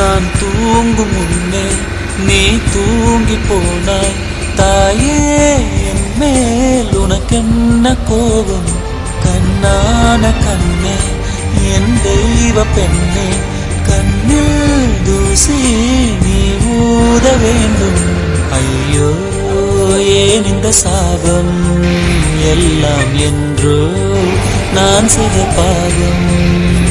நான் தூங்கும் முன்னே நீ தூங்கி போனாய் தாயே. என் மேல் உனக்கென்ன கோபம்? கண்ணான கண்ணே என் தெய்வ பெண்ணே, கண்ணில் தூசி நீ ஊத வேண்டும். ஐயோ ஏன் இந்த சாபம் எல்லாம் என்றோ நான் செய்த பாவம்.